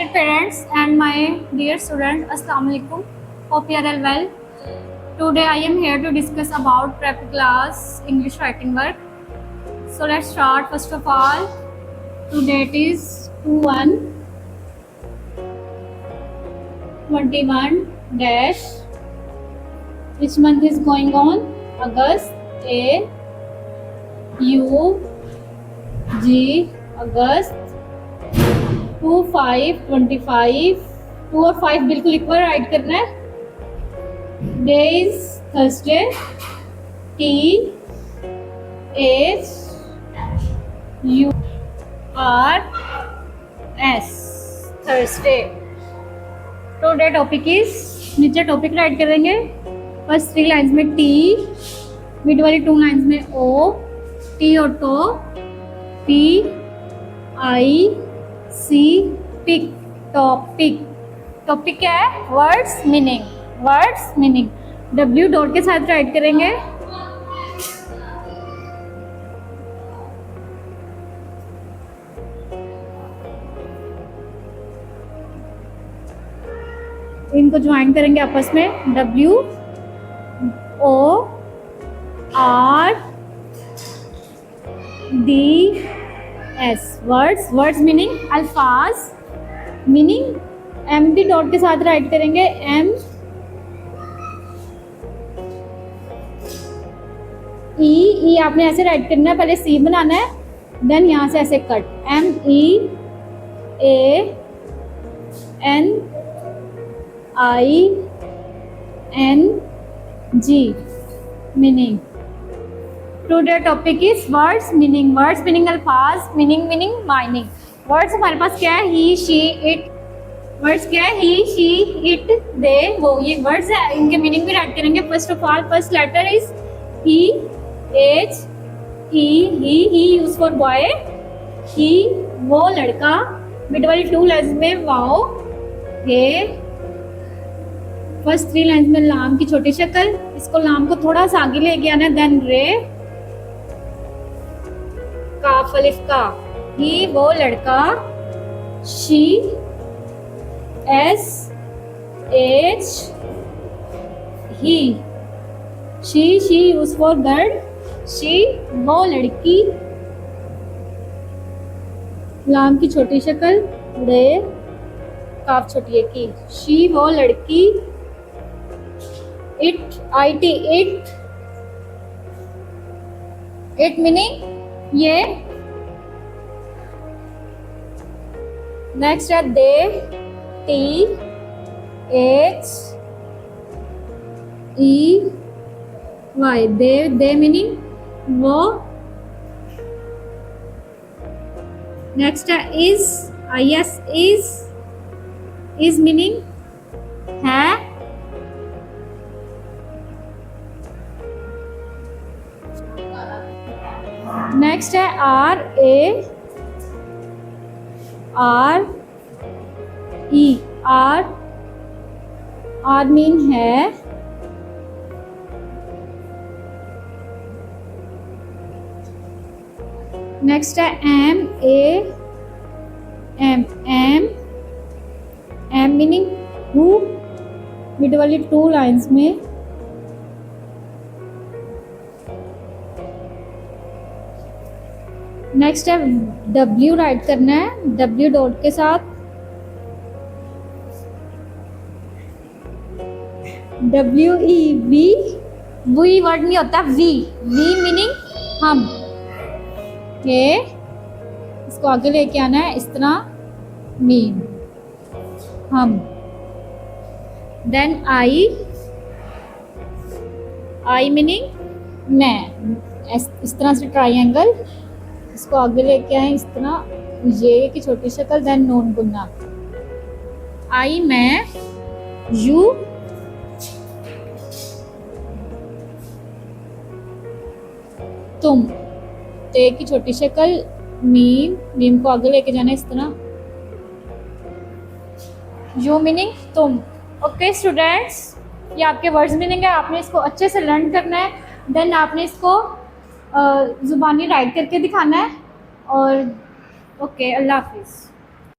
Dear parents and my dear students, Assalamu alaikum. Hope you are all well. Today I am here to discuss about prep class English writing work. So let's start. First of all, today it is 2/1/21 dash. Which month is going on? August. A U G August. 2/5/25 2 और 5 बिल्कुल एक बार write करना है. Day is Thursday. T H U R S Thursday. Today topic is, नीचे topic write करेंगे. First 3 lines में T, mid वाली 2 lines में O, T और to, P I C pic. Topic. Topic क्या है? Words meaning. Words meaning W dot के साथ राइट करेंगे. इनको ज्वाइन करेंगे आपस में. W O R D S. Words. Words meaning. अल्फाज मीनिंग. M D डॉट के साथ राइट करेंगे. M E आपने ऐसे राइट करना है. पहले C बनाना है, देन यहाँ से ऐसे cut. M E A N I N G meaning. Today topic is words meaning. Words meaning अल्फाज. Meaning meaning meaning. वर्ड्स हमारे पास क्या है? ही शी इट. वर्ड्स क्या है? ही शी इट दे वो. ये वर्ड्स है, इनके मीनिंग भी राइट करेंगे. First of all first letter is he. H he use for boy. He वो लड़का. मिड वाली 2 लाइन्स में वाओ. हे. फर्स्ट 3 लाइन्स में लाम की छोटी शक्ल. इसको लाम को थोड़ा सा आगे लेके आना है. देन रे. काफ अलिफ का. ही वो लड़का. She S H he. She use for girl. She वो लड़की. लाम की छोटी शक्ल. रे काफ छोटी है की. शी वो लड़की. इट IT इट मीनिंग ये. नेक्स्ट है दे. T H E Y. दे मीनिंग वो. नेक्स्ट है इज. IS इज मीनिंग है. नेक्स्ट है R A R E. R mean है. नेक्स्ट है M A M meaning who. Mid वाली 2 लाइन्स में. नेक्स्ट है W राइट करना है. W डॉट के साथ. W E V. V word नहीं होता. वी मीनिंग हम. के इसको आगे लेके आना है इस तरह. मीन हम. देन I मीनिंग मैं. इस तरह से ट्राइंगल. इसको आगे लेके आए इस तरह. ये की छोटी शक्ल. देन नून गुन्ना. I मैं. यू तुम. ते की छोटी शक्ल. मीम को आगे लेके जाना इस तरह. यू मीनिंग तुम. ओके स्टूडेंट्स, ये आपके वर्ड्स मीनिंग है. आपने इसको अच्छे से लर्न करना है. देन आपने इसको ज़ुबानी राइट करके दिखाना है. और ओके, अल्लाह हाफिज़.